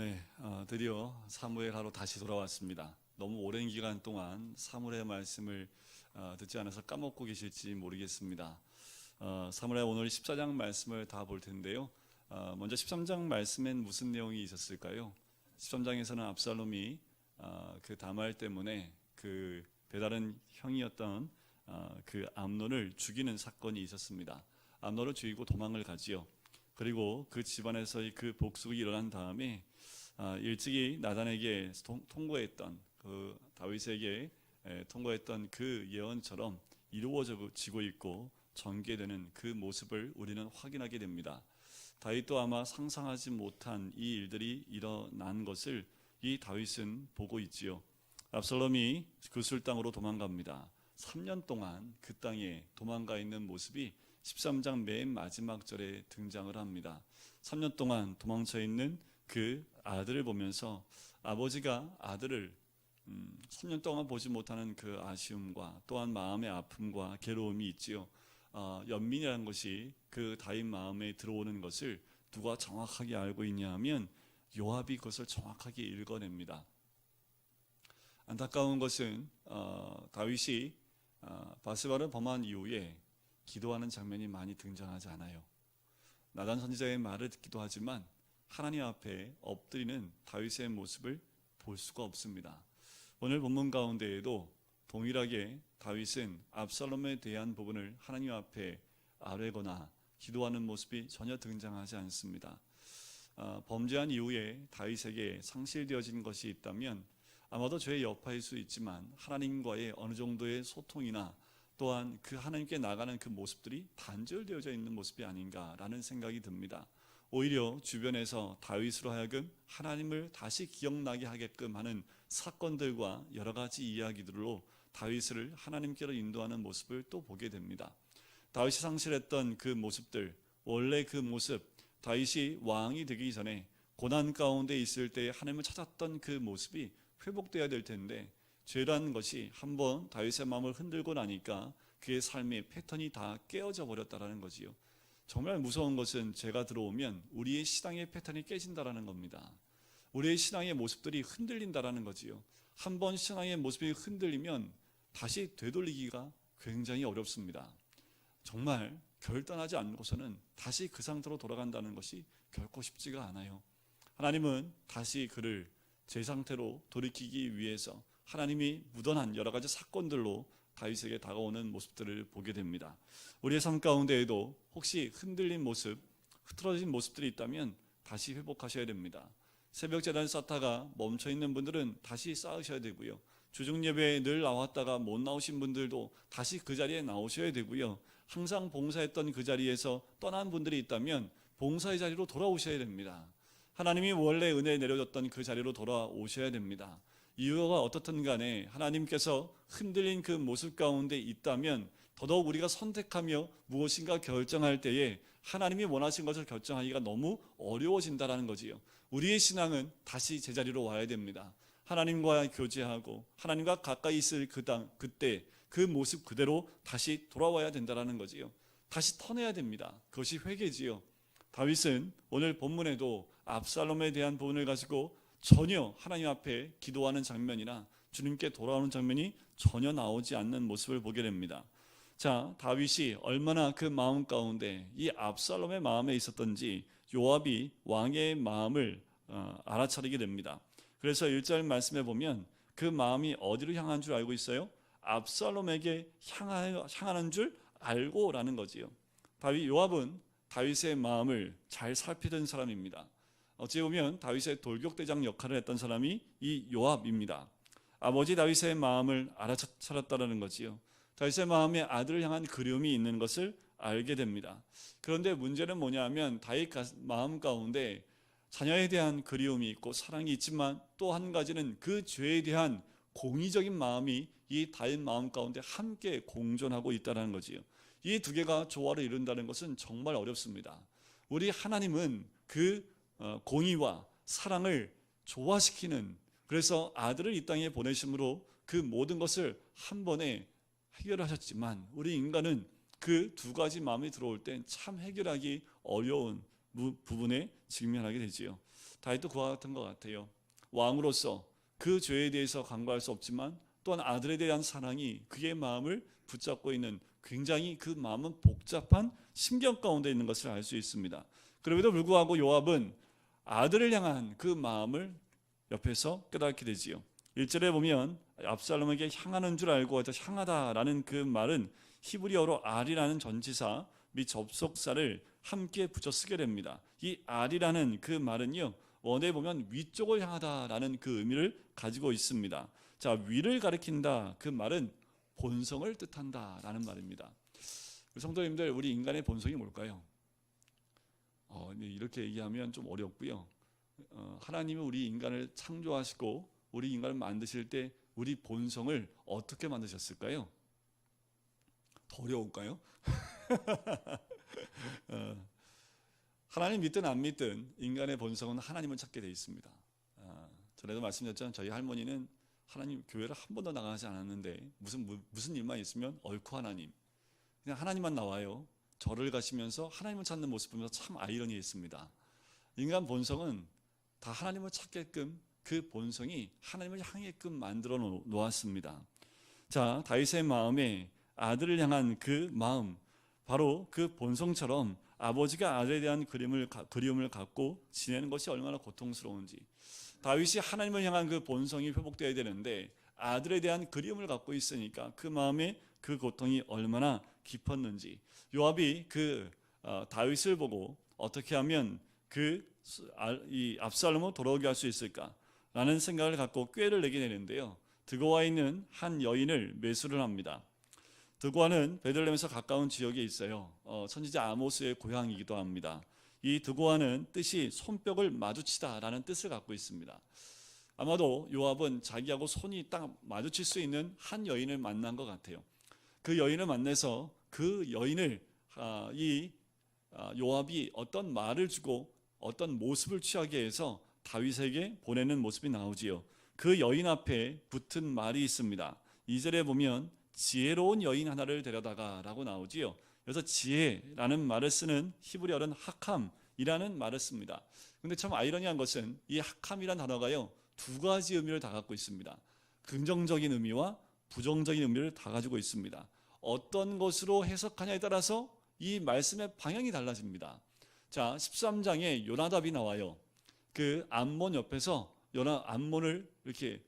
네, 드디어 사무엘하러 다시 돌아왔습니다. 너무 오랜 기간 동안 사무엘의 말씀을 듣지 않아서 까먹고 계실지 모르겠습니다. 사무엘 오늘 14장 말씀을 다 볼 텐데요. 먼저 13장 말씀엔 무슨 내용이 있었을까요? 13장에서는 압살롬이 그 다말 때문에 그 배다른 형이었던 그 암논을 죽이는 사건이 있었습니다. 암논을 죽이고 도망을 가지요. 그리고 그 집안에서의 그 복수가 일어난 다음에 일찍이 나단에게 통고했던 그 다윗에게 통고했던 그 예언처럼 이루어지고 있고 전개되는 그 모습을 우리는 확인하게 됩니다. 다윗도 아마 상상하지 못한 이 일들이 일어난 것을 이 다윗은 보고 있지요. 압살롬이 그술 땅으로 도망갑니다. 3년 동안 그 땅에 도망가 있는 모습이 13장 맨 마지막 절에 등장을 합니다. 3년 동안 도망쳐 있는 그 아들을 보면서 아버지가 아들을 3년 동안 보지 못하는 그 아쉬움과 또한 마음의 아픔과 괴로움이 있지요. 연민이라는 것이 그 다윗 마음에 들어오는 것을 누가 정확하게 알고 있냐 하면 요압이 그것을 정확하게 읽어냅니다. 안타까운 것은 다윗이 바세바를 범한 이후에 기도하는 장면이 많이 등장하지 않아요. 나단 선지자의 말을 듣기도 하지만 하나님 앞에 엎드리는 다윗의 모습을 볼 수가 없습니다. 오늘 본문 가운데에도 동일하게 다윗은 압살롬에 대한 부분을 하나님 앞에 아뢰거나 기도하는 모습이 전혀 등장하지 않습니다. 범죄한 이후에 다윗에게 상실되어진 것이 있다면 아마도 죄의 여파일 수 있지만 하나님과의 어느 정도의 소통이나 또한 그 하나님께 나가는 그 모습들이 단절되어져 있는 모습이 아닌가라는 생각이 듭니다. 오히려 주변에서 다윗으로 하여금 하나님을 다시 기억나게 하게끔 하는 사건들과 여러 가지 이야기들로 다윗을 하나님께로 인도하는 모습을 또 보게 됩니다. 다윗이 상실했던 그 모습들, 원래 그 모습, 다윗이 왕이 되기 전에 고난 가운데 있을 때 하나님을 찾았던 그 모습이 회복되어야 될 텐데 죄라는 것이 한번 다윗의 마음을 흔들고 나니까 그의 삶의 패턴이 다 깨어져 버렸다라는 거지요. 정말 무서운 것은 죄가 들어오면 우리의 신앙의 패턴이 깨진다라는 겁니다. 우리의 신앙의 모습들이 흔들린다라는 거지요. 한번 신앙의 모습이 흔들리면 다시 되돌리기가 굉장히 어렵습니다. 정말 결단하지 않고서는 다시 그 상태로 돌아간다는 것이 결코 쉽지가 않아요. 하나님은 다시 그를 제 상태로 돌이키기 위해서 하나님이 묻어난 여러 가지 사건들로 다윗에게 다가오는 모습들을 보게 됩니다. 우리의 삶 가운데에도 혹시 흔들린 모습, 흐트러진 모습들이 있다면 다시 회복하셔야 됩니다. 새벽 제단 쌓다가 멈춰있는 분들은 다시 쌓으셔야 되고요. 주중 예배에 늘 나왔다가 못 나오신 분들도 다시 그 자리에 나오셔야 되고요. 항상 봉사했던 그 자리에서 떠난 분들이 있다면 봉사의 자리로 돌아오셔야 됩니다. 하나님이 원래 은혜 내려줬던 그 자리로 돌아오셔야 됩니다. 이유가 어떻든 간에 하나님께서 흔들린 그 모습 가운데 있다면 더더욱 우리가 선택하며 무엇인가 결정할 때에 하나님이 원하신 것을 결정하기가 너무 어려워진다는 거지요. 우리의 신앙은 다시 제자리로 와야 됩니다. 하나님과 교제하고 하나님과 가까이 있을 그때 그 모습 그대로 다시 돌아와야 된다는 거지요. 다시 터내야 됩니다. 그것이 회개지요. 다윗은 오늘 본문에도 압살롬에 대한 부분을 가지고 전혀 하나님 앞에 기도하는 장면이나 주님께 돌아오는 장면이 전혀 나오지 않는 모습을 보게 됩니다. 자, 다윗이 얼마나 그 마음 가운데 이 압살롬의 마음에 있었던지 요압이 왕의 마음을 알아차리게 됩니다. 그래서 1절 말씀에 보면 그 마음이 어디로 향한 줄 알고 있어요? 압살롬에게 향하는 줄 알고라는 거지요. 요압은 다윗의 마음을 잘 살피던 사람입니다. 어찌 보면 다윗의 돌격대장 역할을 했던 사람이 이 요압입니다. 아버지 다윗의 마음을 알아차렸다는 거지요. 다윗의 마음에 아들을 향한 그리움이 있는 것을 알게 됩니다. 그런데 문제는 뭐냐면 다윗 마음 가운데 자녀에 대한 그리움이 있고 사랑이 있지만 또 한 가지는 그 죄에 대한 공의적인 마음이 이 다윗 마음 가운데 함께 공존하고 있다는 거지요. 이 두 개가 조화를 이룬다는 것은 정말 어렵습니다. 우리 하나님은 그 공의와 사랑을 조화시키는, 그래서 아들을 이 땅에 보내심으로 그 모든 것을 한 번에 해결하셨지만 우리 인간은 그 두 가지 마음이 들어올 땐 참 해결하기 어려운 부분에 직면하게 되지요. 다윗도 그와 같은 것 같아요. 왕으로서 그 죄에 대해서 간과할 수 없지만 또한 아들에 대한 사랑이 그의 마음을 붙잡고 있는, 굉장히 그 마음은 복잡한 심경 가운데 있는 것을 알 수 있습니다. 그럼에도 불구하고 요압은 아들을 향한 그 마음을 옆에서 깨닫게 되지요. 1절에 보면 압살롬에게 향하는 줄 알고 향하다라는 그 말은 히브리어로 알이라는 전치사 및 접속사를 함께 붙여 쓰게 됩니다. 이 알이라는 그 말은요, 원어에 보면 위쪽을 향하다라는 그 의미를 가지고 있습니다. 자, 위를 가리킨다, 그 말은 본성을 뜻한다라는 말입니다. 성도님들, 우리 인간의 본성이 뭘까요? 이렇게 얘기하면 좀 어렵고요. 하나님이 우리 인간을 창조하시고 우리 인간을 만드실 때 우리 본성을 어떻게 만드셨을까요? 더 어려울까요? 하나님 믿든 안 믿든 인간의 본성은 하나님을 찾게 돼 있습니다. 전에도 말씀드렸지만 저희 할머니는 하나님 교회를 한 번도 나가지 않았는데 무슨 일만 있으면 얼코 하나님, 그냥 하나님만 나와요. 절을 가시면서 하나님을 찾는 모습 보면서 참 아이러니했습니다. 인간 본성은 다 하나님을 찾게끔, 그 본성이 하나님을 향해끔 만들어 놓았습니다. 자, 다윗의 마음에 아들을 향한 그 마음, 바로 그 본성처럼 아버지가 아들에 대한 그리움을 갖고 지내는 것이 얼마나 고통스러운지, 다윗이 하나님을 향한 그 본성이 회복되어야 되는데 아들에 대한 그리움을 갖고 있으니까 그 마음에 그 고통이 얼마나 깊었는지, 요압이 다윗을 보고 어떻게 하면 이 압살롬을 돌아오게 할 수 있을까라는 생각을 갖고 꾀를 내게 되는데요. 드고아에 있는 한 여인을 매수를 합니다. 드고아는 베들레헴에서 가까운 지역에 있어요. 선지자 아모스의 고향이기도 합니다. 이 드고아는 뜻이 손뼉을 마주치다라는 뜻을 갖고 있습니다. 아마도 요압은 자기하고 손이 딱 마주칠 수 있는 한 여인을 만난 것 같아요. 그 여인을 만나서 그 여인을 요압이 어떤 말을 주고 어떤 모습을 취하게 해서 다윗에게 보내는 모습이 나오지요. 그 여인 앞에 붙은 말이 있습니다. 2절에 보면 지혜로운 여인 하나를 데려다가 라고 나오지요. 그래서 지혜라는 말을 쓰는 히브리어는 하캄이라는 말을 씁니다. 근데 참 아이러니한 것은 이 하캄이라는 단어가요, 두 가지 의미를 다 갖고 있습니다. 긍정적인 의미와 부정적인 의미를 다 가지고 있습니다. 어떤 것으로 해석하냐에 따라서 이 말씀의 방향이 달라집니다. 자, 13장에 요나답이 나와요. 그 암몬 옆에서 암몬을 이렇게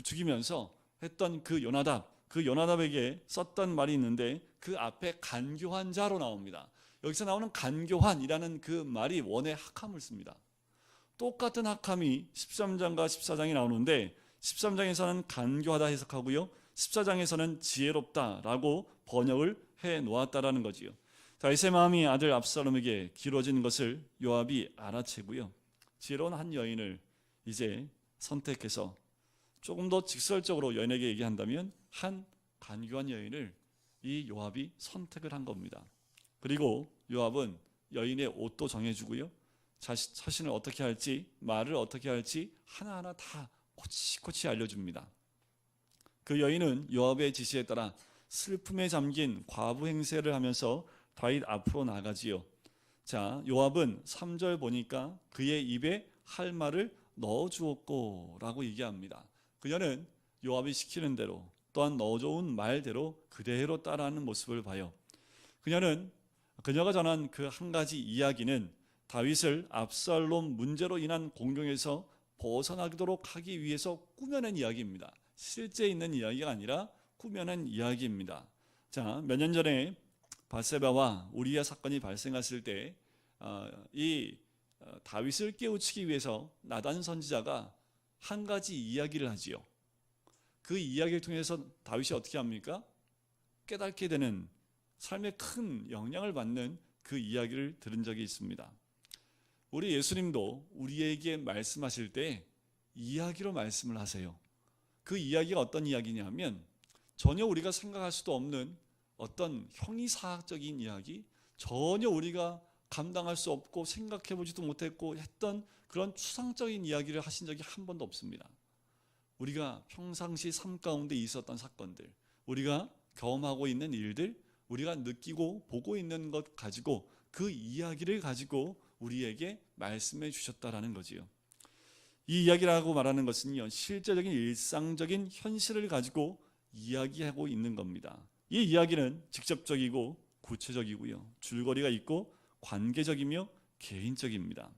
죽이면서 했던 그 요나답에게 썼던 말이 있는데 그 앞에 간교한 자로 나옵니다. 여기서 나오는 간교한이라는 그 말이 원의 하캄을 씁니다. 똑같은 하캄이 13장과 14장이 나오는데 13장에서는 간교하다 해석하고요, 14장에서는 지혜롭다라고 번역을 해 놓았다라는 거지요. 다윗의 마음이 아들 압살롬에게 기울어진 것을 요압이 알아채고요, 지혜로운 한 여인을 이제 선택해서, 조금 더 직설적으로 여인에게 얘기한다면 한 간교한 여인을 이 요압이 선택을 한 겁니다. 그리고 요압은 여인의 옷도 정해주고요, 자신을 어떻게 할지, 말을 어떻게 할지 하나하나 다 코치코치 알려줍니다. 그 여인은 요압의 지시에 따라 슬픔에 잠긴 과부 행세를 하면서 다윗 앞으로 나가지요. 자, 요압은 3절 보니까 그의 입에 할 말을 넣어주었고 라고 얘기합니다. 그녀는 요압이 시키는 대로, 또한 넣어준 말대로 그대로 따라하는 모습을 봐요. 그녀가 전한 그 한 가지 이야기는 다윗을 압살롬 문제로 인한 공경에서 벗어나도록 하기 위해서 꾸며낸 이야기입니다. 실제 있는 이야기가 아니라 꾸며낸 이야기입니다. 자, 몇 년 전에 바세바와 우리아 사건이 발생했을 때 다윗을 깨우치기 위해서 나단 선지자가 한 가지 이야기를 하지요. 그 이야기를 통해서 다윗이 어떻게 합니까? 깨닫게 되는, 삶에 큰 영향을 받는 그 이야기를 들은 적이 있습니다. 우리 예수님도 우리에게 말씀하실 때 이야기로 말씀을 하세요. 그 이야기가 어떤 이야기냐면 전혀 우리가 생각할 수도 없는 어떤 형이사학적인 이야기, 전혀 우리가 감당할 수 없고 생각해보지도 못했고 했던 그런 추상적인 이야기를 하신 적이 한 번도 없습니다. 우리가 평상시 삶 가운데 있었던 사건들, 우리가 경험하고 있는 일들, 우리가 느끼고 보고 있는 것 가지고, 그 이야기를 가지고 우리에게 말씀해 주셨다라는 거지요. 이 이야기라고 말하는 것은요, 실제적인 일상적인 현실을 가지고 이야기하고 있는 겁니다. 이 이야기는 직접적이고 구체적이고요, 줄거리가 있고 관계적이며 개인적입니다.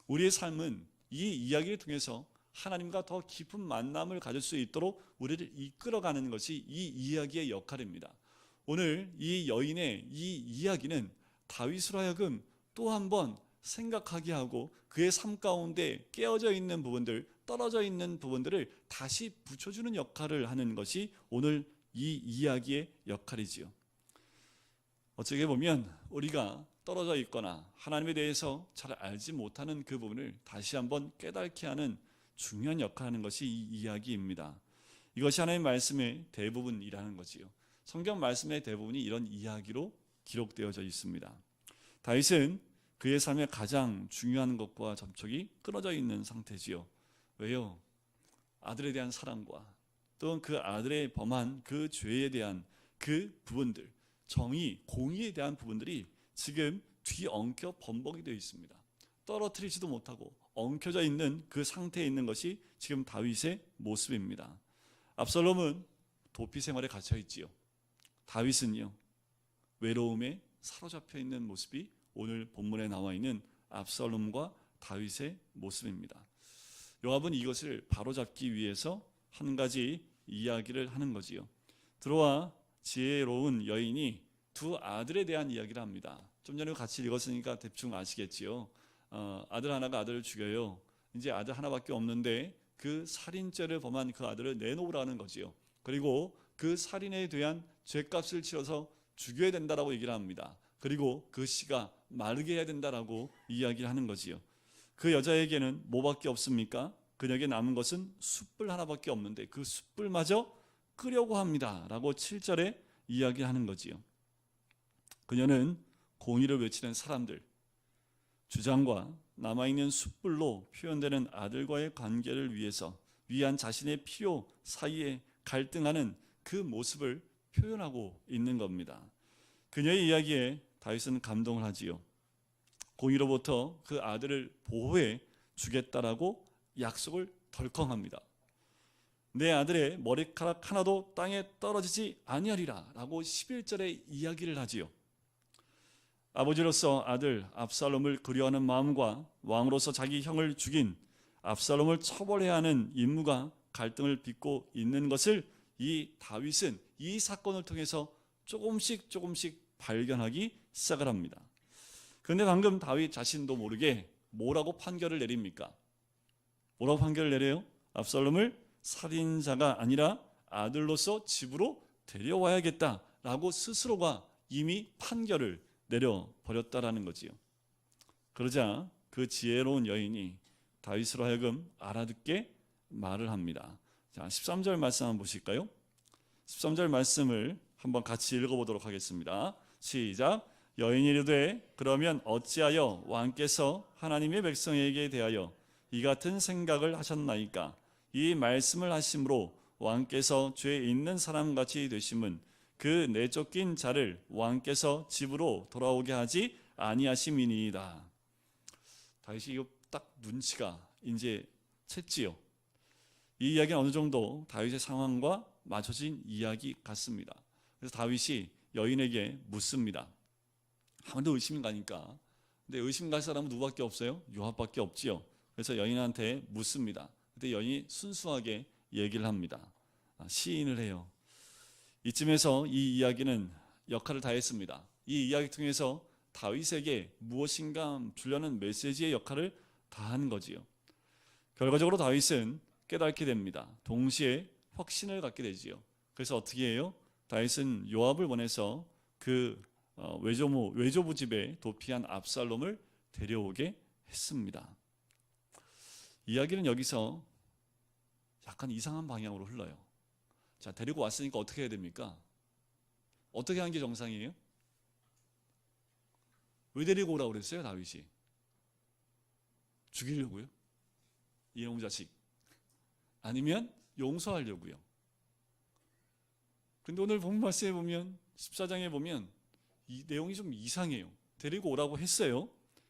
우리의 삶은 이 이야기를 통해서 하나님과 더 깊은 만남을 가질 수 있도록 우리를 이끌어가는 것이 이 이야기의 역할입니다. 오늘 이 여인의 이 이야기는 다윗으로 하여금 또 한 번 생각하게 하고 그의 삶 가운데 깨어져 있는 부분들, 떨어져 있는 부분들을 다시 붙여주는 역할을 하는 것이 오늘 이 이야기의 역할이지요. 어떻게 보면 우리가 떨어져 있거나 하나님에 대해서 잘 알지 못하는 그 부분을 다시 한번 깨닫게 하는 중요한 역할을 하는 것이 이 이야기입니다. 이것이 하나님의 말씀의 대부분이라는 거지요. 성경 말씀의 대부분이 이런 이야기로 기록되어져 있습니다. 다윗은 그의 삶의 가장 중요한 것과 접촉이 끊어져 있는 상태지요. 왜요? 아들에 대한 사랑과 또 그 아들의 범한 그 죄에 대한 그 부분들, 정의, 공의에 대한 부분들이 지금 뒤엉켜 범벅이 되어 있습니다. 떨어뜨리지도 못하고 엉켜져 있는 그 상태에 있는 것이 지금 다윗의 모습입니다. 압살롬은 도피 생활에 갇혀 있지요. 다윗은요, 외로움에 사로잡혀 있는 모습이 오늘 본문에 나와 있는 압살롬과 다윗의 모습입니다. 요압은 이것을 바로잡기 위해서 한 가지 이야기를 하는 거지요. 들어와 지혜로운 여인이 두 아들에 대한 이야기를 합니다. 좀 전에 같이 읽었으니까 대충 아시겠지요. 아들 하나가 아들을 죽여요. 이제 아들 하나밖에 없는데 그 살인죄를 범한 그 아들을 내놓으라는 거지요. 그리고 그 살인에 대한 죄값을 치러서 죽여야 된다라고 얘기를 합니다. 그리고 그 씨가 마르게 해야 된다라고 이야기를 하는 거지요. 그 여자에게는 뭐밖에 없습니까? 그녀에게 남은 것은 숯불 하나밖에 없는데 그 숯불마저 끄려고 합니다 라고 7절에 이야기하는 거지요. 그녀는 공의를 외치는 사람들, 주장과 남아있는 숯불로 표현되는 아들과의 관계를 위한 자신의 필요 사이에 갈등하는 그 모습을 표현하고 있는 겁니다. 그녀의 이야기에 다윗은 감동을 하지요. 공의로부터 그 아들을 보호해 주겠다라고 약속을 덜컹합니다. 내 아들의 머리카락 하나도 땅에 떨어지지 아니하리라 라고 11절에 이야기를 하지요. 아버지로서 아들 압살롬을 그리워하는 마음과 왕으로서 자기 형을 죽인 압살롬을 처벌해야 하는 임무가 갈등을 빚고 있는 것을 이 다윗은 이 사건을 통해서 조금씩 발견하기 시작을 합니다. 그런데 방금 다윗 자신도 모르게 뭐라고 판결을 내립니까? 뭐라고 판결을 내려요? 압살롬을 살인자가 아니라 아들로서 집으로 데려와야겠다라고 스스로가 이미 판결을 내려버렸다라는 거지요. 그러자 그 지혜로운 여인이 다윗으로 하여금 알아듣게 말을 합니다. 자, 13절 말씀 한번 보실까요? 13절 말씀을 한번 같이 읽어보도록 하겠습니다. 시작. 여인이 이르되 그러면 어찌하여 왕께서 하나님의 백성에게 대하여 이 같은 생각을 하셨나이까? 이 말씀을 하심으로 왕께서 죄 있는 사람같이 되심은 그 내쫓긴 자를 왕께서 집으로 돌아오게 하지 아니하심이니이다. 다윗이 이거 딱 눈치가 이제 챘지요. 이 이야기는 어느 정도 다윗의 상황과 맞춰진 이야기 같습니다. 그래서 다윗이 여인에게 묻습니다. 아무도 의심이 가니까. 근데 의심 갈 사람은 누구밖에 없어요? 요압밖에 없지요. 그래서 여인한테 묻습니다. 그때 여인이 순수하게 얘기를 합니다. 시인을 해요. 이쯤에서 이 이야기는 역할을 다했습니다. 이 이야기 통해서 다윗에게 무엇인가 주려는 메시지의 역할을 다한 거지요. 결과적으로 다윗은 깨닫게 됩니다. 동시에 확신을 갖게 되지요. 그래서 어떻게 해요? 다윗은 요압을 보내서 그 외조부 집에 도피한 압살롬을 데려오게 했습니다. 이야기는 여기서 약간 이상한 방향으로 흘러요. 자, 데리고 왔으니까 어떻게 해야 됩니까? 어떻게 하는 게 정상이에요? 왜 데리고 오라고 그랬어요, 다윗이? 죽이려고요? 이놈 자식. 아니면 용서하려고요? 근데 오늘 본문 말씀에 보면 14장에 보면 이 내용이 좀 이상해요. 데리고 오라고 했어요.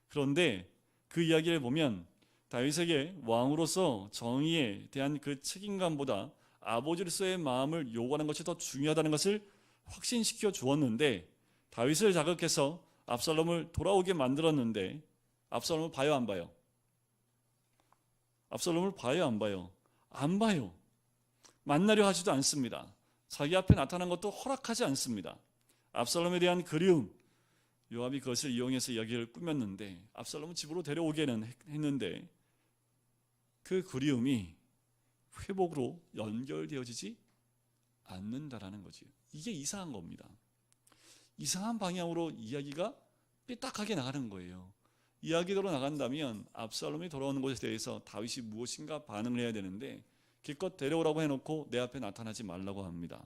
그런데 그 이야기를 보면 다윗에게 왕으로서 정의에 대한 그 책임감보다 아버지로서의 마음을 요구하는 것이 더 중요하다는 것을 확신시켜 주었는데, 다윗을 자극해서 압살롬을 돌아오게 만들었는데 압살롬을 봐요, 안 봐요? 압살롬을 봐요, 안 봐요? 안 봐요. 만나려 하지도 않습니다. 자기 앞에 나타난 것도 허락하지 않습니다. 압살롬에 대한 그리움, 요압이 그것을 이용해서 이야기를 꾸몄는데 압살롬은 집으로 데려오기는 했는데 그 그리움이 회복으로 연결되어지지 않는다라는 거지. 이게 이상한 겁니다. 이상한 방향으로 이야기가 삐딱하게 나가는 거예요. 이야기대로 나간다면 압살롬이 돌아오는 것에 대해서 다윗이 무엇인가 반응을 해야 되는데 기껏 데려오라고 해놓고 내 앞에 나타나지 말라고 합니다.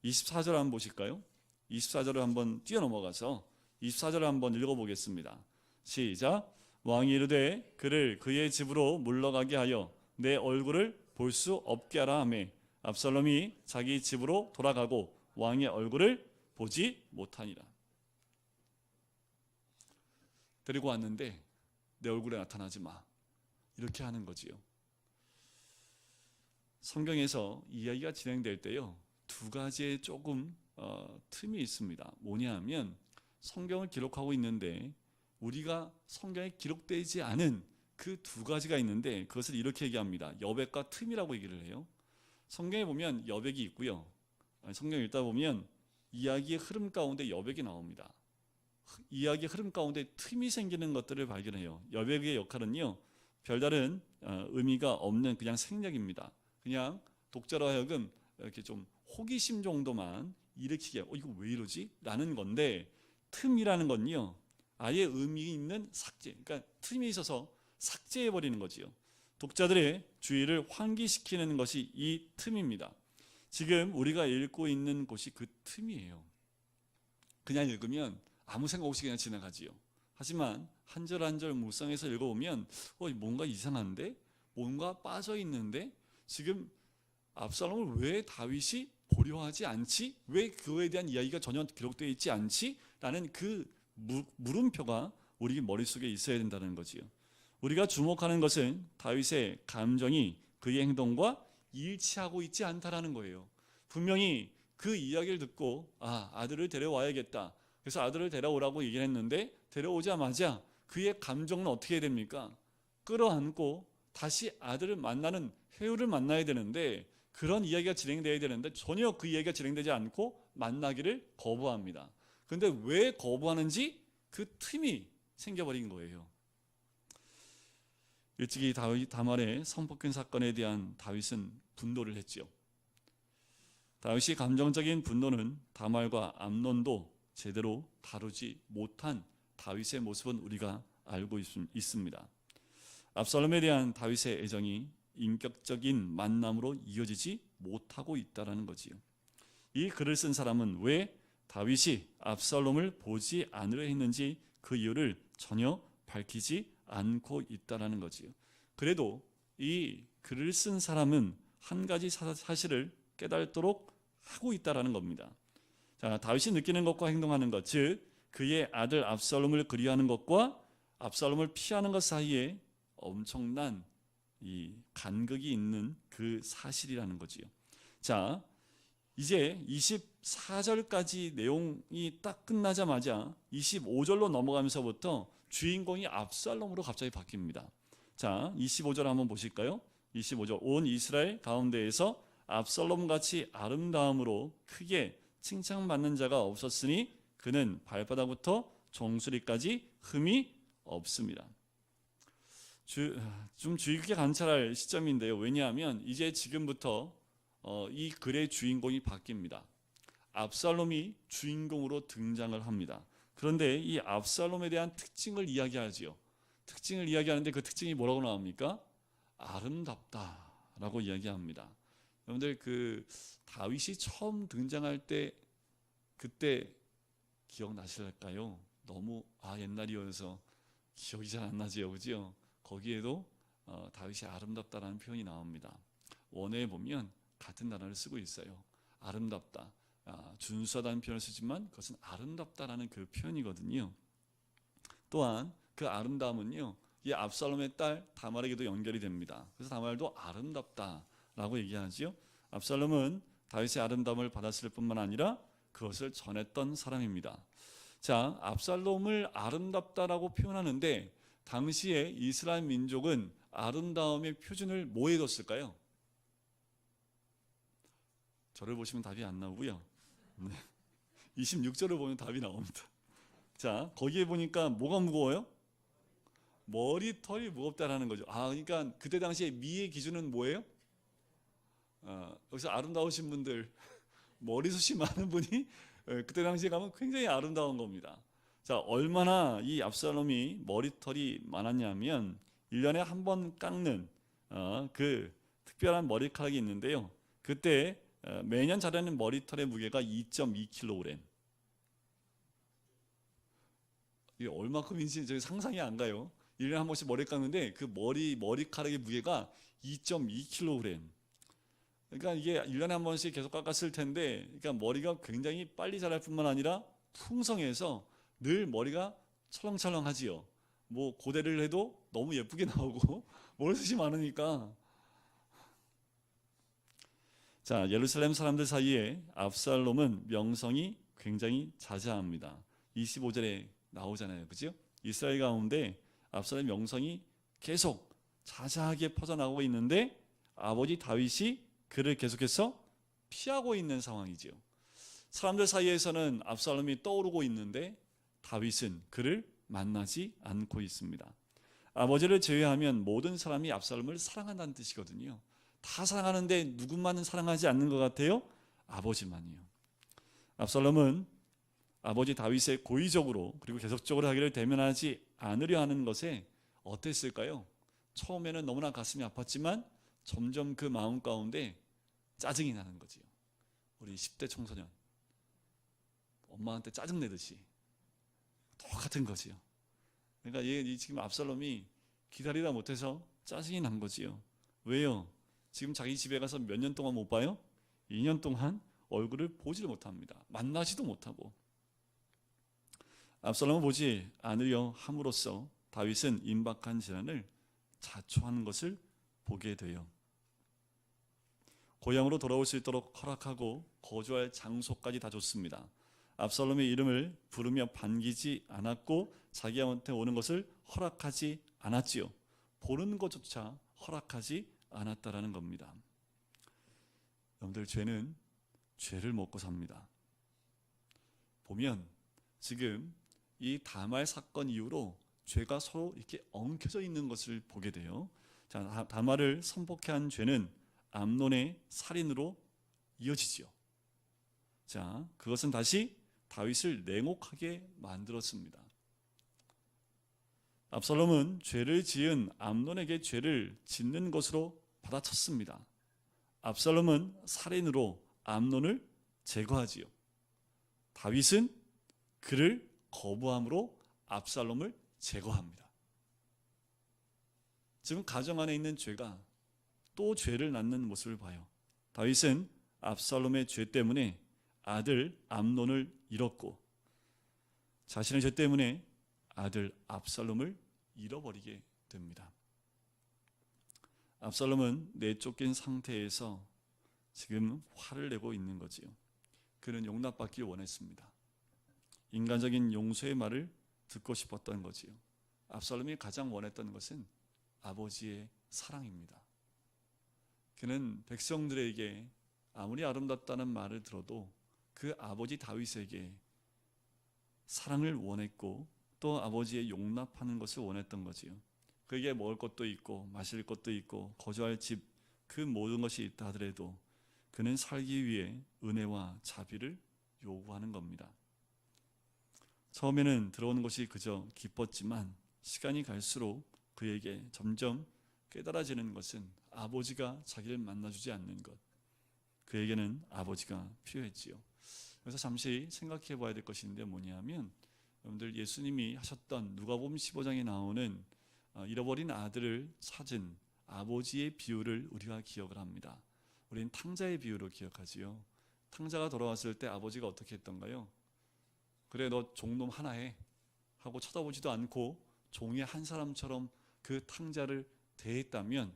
24절 한번 보실까요? 24절을 한번 뛰어넘어가서 24절을 한번 읽어보겠습니다. 시작. 왕이 이르되 그를 그의 집으로 물러가게 하여 내 얼굴을 볼 수 없게 하라 하매 압살롬이 자기 집으로 돌아가고 왕의 얼굴을 보지 못하니라. 데리고 왔는데 내 얼굴에 나타나지 마, 이렇게 하는 거지요. 성경에서 이야기가 진행될 때요, 두 가지의 조금 틈이 있습니다. 뭐냐 하면 성경을 기록하고 있는데 우리가 성경에 기록되지 않은 그 두 가지가 있는데 그것을 이렇게 얘기합니다. 여백과 틈이라고 얘기를 해요. 성경에 보면 여백이 있고요, 성경 읽다 보면 이야기의 흐름 가운데 여백이 나옵니다. 이야기의 흐름 가운데 틈이 생기는 것들을 발견해요. 여백의 역할은요, 별다른 의미가 없는 그냥 생략입니다. 그냥 독자로 하여금 이렇게 좀 호기심 정도만 일으키게, 이거 왜 이러지? 라는 건데, 틈이라는 건요, 아예 의미 있는 삭제, 그러니까 틈이 있어서 삭제해버리는 거지요. 독자들의 주의를 환기시키는 것이 이 틈입니다. 지금 우리가 읽고 있는 곳이 그 틈이에요. 그냥 읽으면 아무 생각 없이 그냥 지나가지요. 하지만 한 절 한 절 묵상해서 읽어보면 뭔가 이상한데? 뭔가 빠져있는데? 지금 압살롬을 왜 다윗이 보려 하지 않지? 왜 그거에 대한 이야기가 전혀 기록되어 있지 않지? 라는 그 물음표가 우리 머릿속에 있어야 된다는 거지요. 우리가 주목하는 것은 다윗의 감정이 그의 행동과 일치하고 있지 않다라는 거예요. 분명히 그 이야기를 듣고 아들을 데려와야겠다, 그래서 아들을 데려오라고 얘기를 했는데 데려오자마자 그의 감정은 어떻게 됩니까? 끌어안고 다시 아들을 만나는 회유를 만나야 되는데, 그런 이야기가 진행되어야 되는데 전혀 그 이야기가 진행되지 않고 만나기를 거부합니다. 그런데 왜 거부하는지 그 틈이 생겨버린 거예요. 일찍이 다말의 성폭행 사건에 대한 다윗은 분노를 했지요. 다윗이 감정적인 분노는 다말과 암논도 제대로 다루지 못한 다윗의 모습은 우리가 알고 있습니다. 압살롬에 대한 다윗의 애정이 인격적인 만남으로 이어지지 못하고 있다는 거지요. 이 글을 쓴 사람은 왜 다윗이 압살롬을 보지 않으려 했는지 그 이유를 전혀 밝히지 않고 있다는 거지요. 그래도 이 글을 쓴 사람은 한 가지 사실을 깨닫도록 하고 있다는 겁니다. 자, 다윗이 느끼는 것과 행동하는 것, 즉 그의 아들 압살롬을 그리워하는 것과 압살롬을 피하는 것 사이에 엄청난 이 간극이 있는 그 사실이라는 거지요. 자, 이제 24절까지 내용이 딱 끝나자마자 25절로 넘어가면서부터 주인공이 압살롬으로 갑자기 바뀝니다. 자, 25절 한번 보실까요? 25절. 온 이스라엘 가운데에서 압살롬같이 아름다움으로 크게 칭찬받는 자가 없었으니 그는 발바닥부터 정수리까지 흠이 없습니다. 좀 주의 깊게 관찰할 시점인데요. 왜냐하면 이제 지금부터 이 글의 주인공이 바뀝니다. 압살롬이 주인공으로 등장을 합니다. 그런데 이 압살롬에 대한 특징을 이야기하지요. 특징을 이야기하는데 그 특징이 뭐라고 나옵니까? 아름답다라고 이야기합니다. 여러분들 그 다윗이 처음 등장할 때 그때 기억나실까요? 너무 옛날이어서 기억이 잘 안 나지요, 그죠? 거기에도 다윗이 아름답다라는 표현이 나옵니다. 원어에 보면 같은 단어를 쓰고 있어요. 아름답다. 준수하다는 표현을 쓰지만 그것은 아름답다라는 그 표현이거든요. 또한 그 아름다움은요, 이 압살롬의 딸 다말에게도 연결이 됩니다. 그래서 다말도 아름답다라고 얘기하지요. 압살롬은 다윗의 아름다움을 받았을 뿐만 아니라 그것을 전했던 사람입니다. 자, 압살롬을 아름답다라고 표현하는데 당시에 이스라엘 민족은 아름다움의 표준을 뭐에 뒀을까요? 저를 보시면 답이 안 나오고요. 26절을 보면 답이 나옵니다. 자, 거기에 보니까 뭐가 무거워요? 머리털이 무겁다라는 거죠. 그러니까 그때 당시에 미의 기준은 뭐예요? 여기서 아름다우신 분들, 머리숱이 많은 분이 그때 당시에 가면 굉장히 아름다운 겁니다. 자, 얼마나 이 압살롬이 머리털이 많았냐면 1년에 한 번 깎는 그 특별한 머리카락이 있는데요. 그때 매년 자라는 머리털의 무게가 2.2kg. 이게 얼마큼인지 저희 상상이 안 가요. 1년에 한 번씩 머리 깎는데 그 머리카락의 무게가 2.2kg. 그러니까 이게 1년에 한 번씩 계속 깎았을 텐데, 그러니까 머리가 굉장히 빨리 자랄 뿐만 아니라 풍성해서 늘 머리가 철렁철렁하지요. 뭐 고데를 해도 너무 예쁘게 나오고 머리숱이 많으니까. 자, 예루살렘 사람들 사이에 압살롬은 명성이 굉장히 자자합니다. 25절에 나오잖아요, 그죠? 이스라엘 가운데 압살롬의 명성이 계속 자자하게 퍼져나가고 있는데 아버지 다윗이 그를 계속해서 피하고 있는 상황이지요. 사람들 사이에서는 압살롬이 떠오르고 있는데 다윗은 그를 만나지 않고 있습니다. 아버지를 제외하면 모든 사람이 압살롬을 사랑한다는 뜻이거든요. 다 사랑하는데 누구만은 사랑하지 않는 것 같아요? 아버지만이요. 압살롬은 아버지 다윗의 고의적으로 그리고 계속적으로 하기를 대면하지 않으려 하는 것에 어땠을까요? 처음에는 너무나 가슴이 아팠지만 점점 그 마음 가운데 짜증이 나는 거지요. 우리 10대 청소년 엄마한테 짜증 내듯이 똑같은 거지요. 그러니까 지금 압살롬이 기다리다 못해서 짜증이 난 거지요. 왜요? 지금 자기 집에 가서 몇 년 동안 못 봐요? 2년 동안 얼굴을 보지를 못합니다. 만나지도 못하고. 압살롬을 보지 않으려 함으로써 다윗은 임박한 재난을 자초하는 것을 보게 돼요. 고향으로 돌아올 수 있도록 허락하고 거주할 장소까지 다 줬습니다. 압살롬의 이름을 부르며 반기지 않았고 자기한테 오는 것을 허락하지 않았지요. 보는 것조차 허락하지 않았다라는 겁니다. 여러분들, 죄는 죄를 먹고 삽니다. 보면 지금 이 다말 사건 이후로 죄가 서로 이렇게 엉켜져 있는 것을 보게 돼요. 자, 다말을 선복해 한 죄는 암논의 살인으로 이어지지요. 자, 그것은 다시 다윗을 냉혹하게 만들었습니다. 압살롬은 죄를 지은 암논에게 죄를 짓는 것으로 받아쳤습니다. 압살롬은 살인으로 암논을 제거하지요. 다윗은 그를 거부함으로 압살롬을 제거합니다. 지금 가정 안에 있는 죄가 또 죄를 낳는 모습을 봐요. 다윗은 압살롬의 죄 때문에 아들 암논을 잃었고 자신의 죄 때문에 아들 압살롬을 잃어버리게 됩니다. 압살롬은 내쫓긴 상태에서 지금 화를 내고 있는 거지요. 그는 용납받길 원했습니다. 인간적인 용서의 말을 듣고 싶었던 거지요. 압살롬이 가장 원했던 것은 아버지의 사랑입니다. 그는 백성들에게 아무리 아름답다는 말을 들어도 그 아버지 다윗에게 사랑을 원했고 또 아버지의 용납하는 것을 원했던 거지요. 그에게 먹을 것도 있고 마실 것도 있고 거주할 집, 그 모든 것이 있다 하더라도 그는 살기 위해 은혜와 자비를 요구하는 겁니다. 처음에는 들어오는 것이 그저 기뻤지만 시간이 갈수록 그에게 점점 깨달아지는 것은 아버지가 자기를 만나주지 않는 것, 그에게는 아버지가 필요했지요. 그래서 잠시 생각해 봐야 될 것인데 뭐냐면, 여러분들 예수님이 하셨던 누가복음 15장에 나오는 잃어버린 아들을 찾은 아버지의 비유를 우리가 기억을 합니다. 우리는 탕자의 비유로 기억하지요. 탕자가 돌아왔을 때 아버지가 어떻게 했던가요? 그래, 너 종놈 하나 해 하고 쳐다보지도 않고 종의 한 사람처럼 그 탕자를 대했다면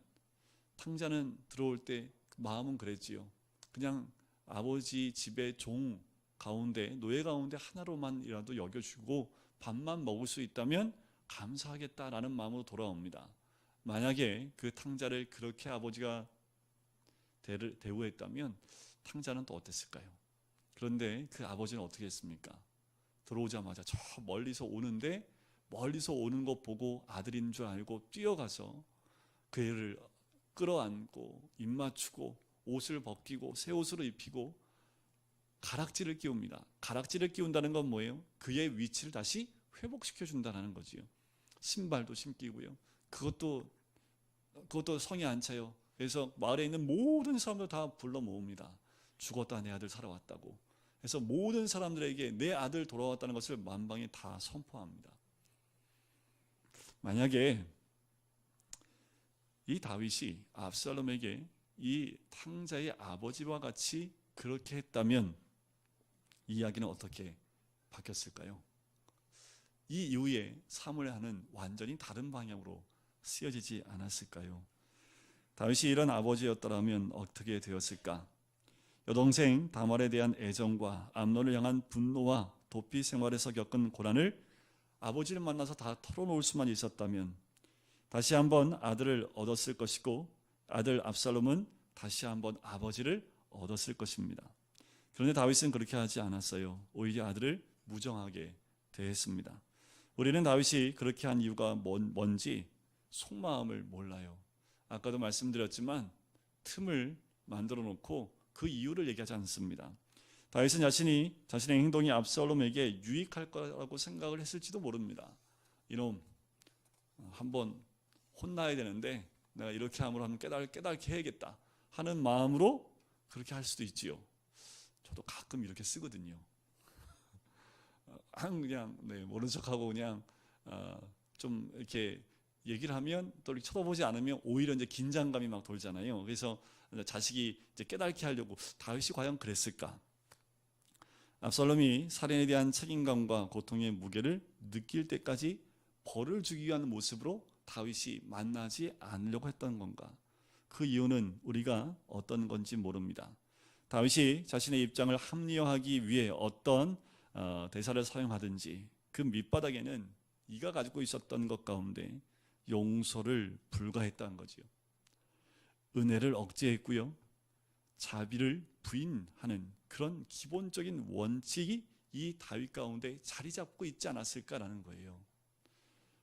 탕자는 들어올 때 마음은 그랬지요. 그냥 아버지 집의 종 가운데 노예 가운데 하나로만이라도 여겨주고 밥만 먹을 수 있다면 감사하겠다라는 마음으로 돌아옵니다. 만약에 그 탕자를 그렇게 아버지가 대우했다면 탕자는 또 어땠을까요? 그런데 그 아버지는 어떻게 했습니까? 들어오자마자 저 멀리서 오는데 멀리서 오는 것 보고 아들인 줄 알고 뛰어가서 그 애를 끌어안고 입 맞추고 옷을 벗기고 새 옷으로 입히고 가락지를 끼웁니다. 가락지를 끼운다는 건 뭐예요? 그의 위치를 다시 회복시켜 준다는 거지요. 신발도 신기고요. 그것도 성에 안 차요. 그래서 마을에 있는 모든 사람들 다 불러 모읍니다. 죽었다 내 아들 살아왔다고. 그래서 모든 사람들에게 내 아들 돌아왔다는 것을 만방에 다 선포합니다. 만약에 이 다윗이 압살롬에게 이 탕자의 아버지와 같이 그렇게 했다면 이 이야기는 어떻게 바뀌었을까요? 이 이후에 사무엘하는 완전히 다른 방향으로 쓰여지지 않았을까요? 다윗이 이런 아버지였더라면 어떻게 되었을까? 여동생 다말에 대한 애정과 암논을 향한 분노와 도피 생활에서 겪은 고난을 아버지를 만나서 다 털어놓을 수만 있었다면 다시 한번 아들을 얻었을 것이고 아들 압살롬은 다시 한번 아버지를 얻었을 것입니다. 그런데 다윗은 그렇게 하지 않았어요. 오히려 아들을 무정하게 대했습니다. 우리는 다윗이 그렇게 한 이유가 뭔지 속마음을 몰라요. 아까도 말씀드렸지만 틈을 만들어 놓고 그 이유를 얘기하지 않습니다. 다윗은 자신의 행동이 압살롬에게 유익할 거라고 생각을 했을지도 모릅니다. 이놈 한번 혼나야 되는데 내가 이렇게 함으로 깨닫게 해야겠다 하는 마음으로 그렇게 할 수도 있지요. 저도 가끔 이렇게 쓰거든요. 그냥 모른 척하고 그냥 좀 이렇게 얘기를 하면 또 이렇게 쳐다보지 않으면 오히려 이제 긴장감이 막 돌잖아요. 그래서 자식이 이제 깨닫게 하려고 다윗이 과연 그랬을까? 압살롬이 살인에 대한 책임감과 고통의 무게를 느낄 때까지 벌을 주기 위한 모습으로 다윗이 만나지 않으려고 했던 건가? 그 이유는 우리가 어떤 건지 모릅니다. 다윗이 자신의 입장을 합리화하기 위해 어떤 대사를 사용하든지 그 밑바닥에는 이가 가지고 있었던 것 가운데 용서를 불가했다는 거지요. 은혜를 억제했고요. 자비를 부인하는 그런 기본적인 원칙이 이 다윗 가운데 자리 잡고 있지 않았을까라는 거예요.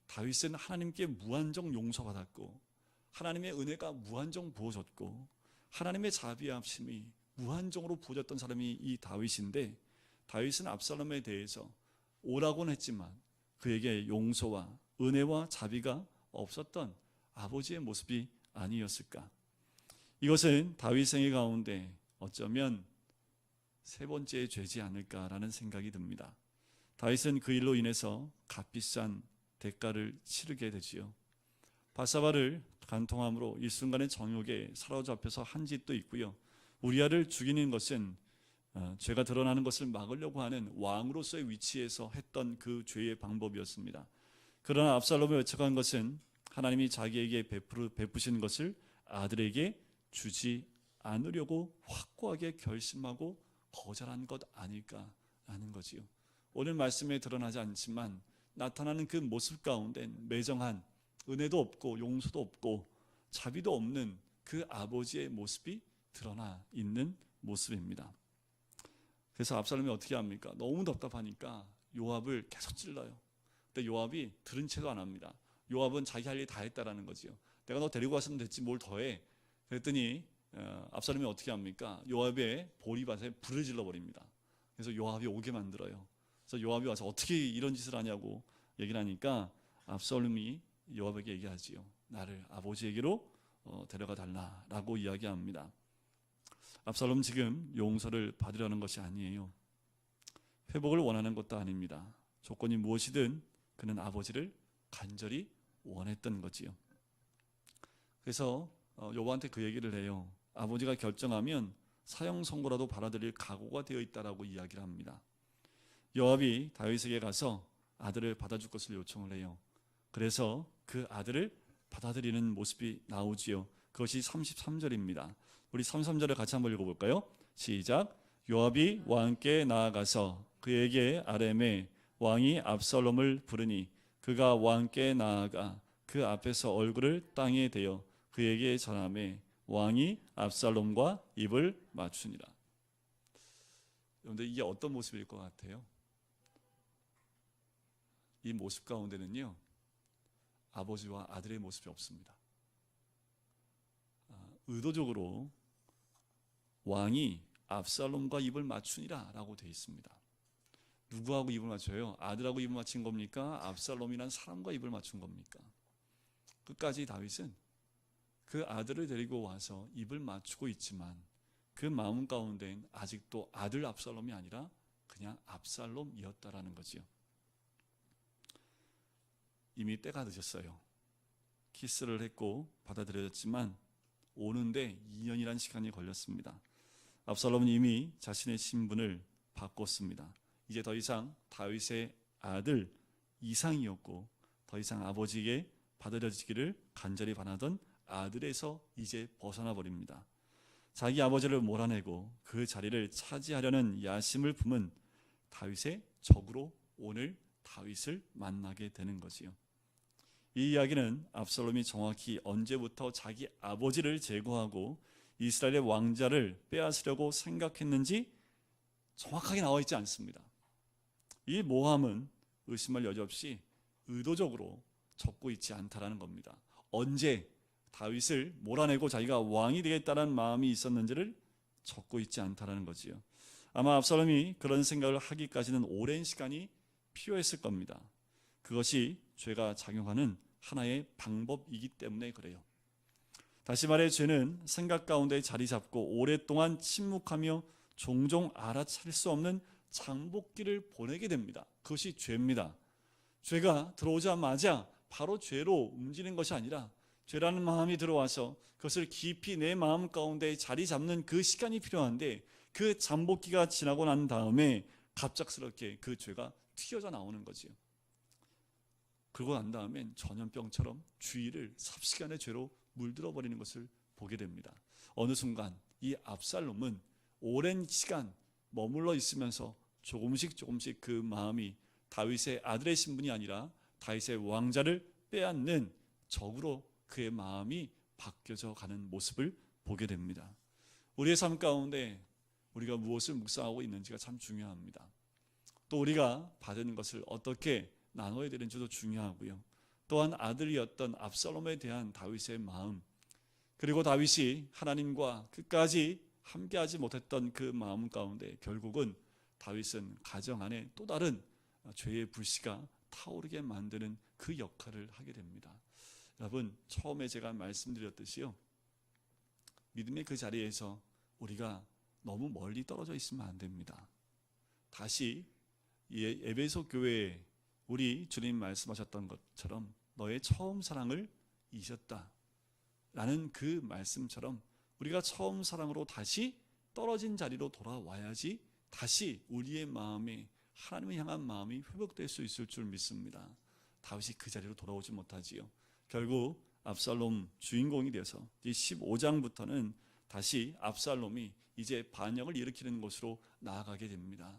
다윗은 하나님께 무한정 용서받았고 하나님의 은혜가 무한정 부어졌고 하나님의 자비하심이 무한정으로 부어졌던 사람이 이 다윗인데 다윗은 압살롬에 대해서 오라고는 했지만 그에게 용서와 은혜와 자비가 없었던 아버지의 모습이 아니었을까? 이것은 다윗 생애 가운데 어쩌면 세 번째의 죄지 않을까라는 생각이 듭니다. 다윗은 그 일로 인해서 값비싼 대가를 치르게 되지요. 바사바를 간통함으로 일순간의 정욕에 사로잡혀서 한 짓도 있고요. 우리아를 죽이는 것은 죄가 드러나는 것을 막으려고 하는 왕으로서의 위치에서 했던 그 죄의 방법이었습니다. 그러나 압살롬을 외척한 것은 하나님이 자기에게 베푸신 것을 아들에게 주지 않으려고 확고하게 결심하고 거절한 것 아닐까라는 거지요. 오늘 말씀에 드러나지 않지만 나타나는 그 모습 가운데 매정한 은혜도 없고 용서도 없고 자비도 없는 그 아버지의 모습이 드러나 있는 모습입니다. 그래서 압살롬이 어떻게 합니까? 너무 답답하니까 요압을 계속 찔러요. 근데 요압이 들은 채도 안 합니다. 요압은 자기 할 일 다 했다라는 거지요. 내가 너 데리고 갔으면 됐지 뭘 더해. 그랬더니 압살롬이 어떻게 합니까? 요압의 보리밭에 불을 질러버립니다. 그래서 요압이 오게 만들어요. 그래서 요압이 와서 어떻게 이런 짓을 하냐고 얘기를 하니까 압살롬이 요압에게 얘기하지요. 나를 아버지에게로 데려가 달라라고 이야기합니다. 압살롬 지금 용서를 받으려는 것이 아니에요. 회복을 원하는 것도 아닙니다. 조건이 무엇이든 그는 아버지를 간절히 원했던 거지요. 그래서 요압한테 그 얘기를 해요. 아버지가 결정하면 사형 선고라도 받아들일 각오가 되어 있다라고 이야기를 합니다. 요압이 다윗에게 가서 아들을 받아줄 것을 요청을 해요. 그래서 그 아들을 받아들이는 모습이 나오지요. 그것이 33절입니다. 우리 33절을 같이 한번 읽어볼까요? 시작. 요압이 왕께 나아가서 그에게 아뢰매 왕이 압살롬을 부르니 그가 왕께 나아가 그 앞에서 얼굴을 땅에 대어 그에게 전하매 왕이 압살롬과 입을 맞추니라. 그런데 이게 어떤 모습일 것 같아요? 이 모습 가운데는요, 아버지와 아들의 모습이 없습니다. 의도적으로 왕이 압살롬과 입을 맞추니라 라고 되어 있습니다. 누구하고 입을 맞춰요? 아들하고 입을 맞춘 겁니까? 압살롬이란 사람과 입을 맞춘 겁니까? 끝까지 다윗은 그 아들을 데리고 와서 입을 맞추고 있지만 그 마음 가운데는 아직도 아들 압살롬이 아니라 그냥 압살롬이었다라는 거지요. 이미 때가 늦었어요. 키스를 했고 받아들여졌지만 오는데 2년이라는 시간이 걸렸습니다. 압살롬은 이미 자신의 신분을 바꿨습니다. 이제 더 이상 다윗의 아들 이상이었고 더 이상 아버지에게 받아들여지기를 간절히 바라던 아들에서 이제 벗어나 버립니다. 자기 아버지를 몰아내고 그 자리를 차지하려는 야심을 품은 다윗의 적으로 오늘 다윗을 만나게 되는 거지요. 이 이야기는 압살롬이 정확히 언제부터 자기 아버지를 제거하고 이스라엘의 왕자를 빼앗으려고 생각했는지 정확하게 나와 있지 않습니다. 이 모함은 의심할 여지 없이 의도적으로 적고 있지 않다라는 겁니다. 언제 다윗을 몰아내고 자기가 왕이 되겠다는 마음이 있었는지를 적고 있지 않다라는 거지요. 아마 압살롬이 그런 생각을 하기까지는 오랜 시간이 필요했을 겁니다. 그것이 죄가 작용하는 하나의 방법이기 때문에 그래요. 다시 말해 죄는 생각 가운데 자리 잡고 오랫동안 침묵하며 종종 알아차릴 수 없는 장복기를 보내게 됩니다. 그것이 죄입니다. 죄가 들어오자마자 바로 죄로 움직이는 것이 아니라 죄라는 마음이 들어와서 그것을 깊이 내 마음 가운데 자리 잡는 그 시간이 필요한데 그 잠복기가 지나고 난 다음에 갑작스럽게 그 죄가 튀어져 나오는 거지요. 그러고 난 다음엔 전염병처럼 주위를 삽시간의 죄로 물들어 버리는 것을 보게 됩니다. 어느 순간 이 압살롬은 오랜 시간 머물러 있으면서 조금씩 그 마음이 다윗의 아들의 신분이 아니라 다윗의 왕자를 빼앗는 적으로 그의 마음이 바뀌어져 가는 모습을 보게 됩니다. 우리의 삶 가운데 우리가 무엇을 묵상하고 있는지가 참 중요합니다. 또 우리가 받은 것을 어떻게 나눠야 되는지도 중요하고요. 또한 아들이었던 압살롬에 대한 다윗의 마음, 그리고 다윗이 하나님과 끝까지 함께하지 못했던 그 마음 가운데 결국은 다윗은 가정 안에 또 다른 죄의 불씨가 타오르게 만드는 그 역할을 하게 됩니다. 여러분, 처음에 제가 말씀드렸듯이요, 믿음의 그 자리에서 우리가 너무 멀리 떨어져 있으면 안 됩니다. 다시 에베소 교회에 우리 주님 말씀하셨던 것처럼 너의 처음 사랑을 잊었다 라는 그 말씀처럼 우리가 처음 사랑으로 다시 떨어진 자리로 돌아와야지 다시 우리의 마음에 하나님을 향한 마음이 회복될 수 있을 줄 믿습니다. 다윗이 그 자리로 돌아오지 못하지요. 결국 압살롬 주인공이 되어서 15장부터는 다시 압살롬이 이제 반역을 일으키는 곳으로 나아가게 됩니다.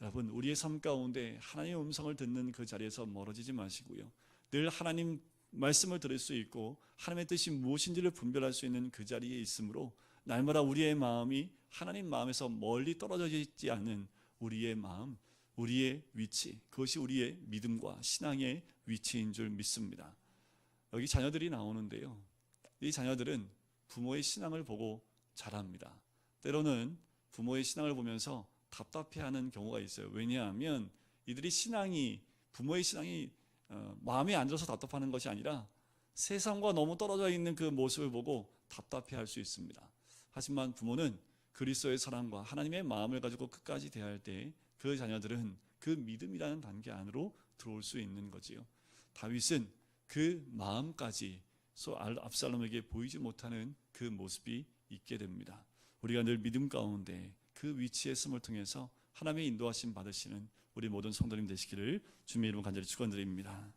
여러분, 우리의 삶 가운데 하나님의 음성을 듣는 그 자리에서 멀어지지 마시고요. 늘 하나님 말씀을 들을 수 있고 하나님의 뜻이 무엇인지를 분별할 수 있는 그 자리에 있으므로 날마다 우리의 마음이 하나님 마음에서 멀리 떨어져 있지 않는 우리의 마음, 우리의 위치, 그것이 우리의 믿음과 신앙의 위치인 줄 믿습니다. 여기 자녀들이 나오는데요, 이 자녀들은 부모의 신앙을 보고 자랍니다. 때로는 부모의 신앙을 보면서 답답해하는 경우가 있어요. 왜냐하면 이들이 부모의 신앙이 마음에 안 들어서 답답하는 것이 아니라 세상과 너무 떨어져 있는 그 모습을 보고 답답해할 수 있습니다. 하지만 부모는 그리스도의 사랑과 하나님의 마음을 가지고 끝까지 대할 때 그 자녀들은 그 믿음이라는 단계 안으로 들어올 수 있는 거지요. 다윗은 그 마음까지 압살롬에게 보이지 못하는 그 모습이 있게 됩니다. 우리가 늘 믿음 가운데 그 위치에 있음을 통해서 하나님의 인도하심 받으시는 우리 모든 성도님 되시기를 주님의 이름으로 간절히 축원드립니다.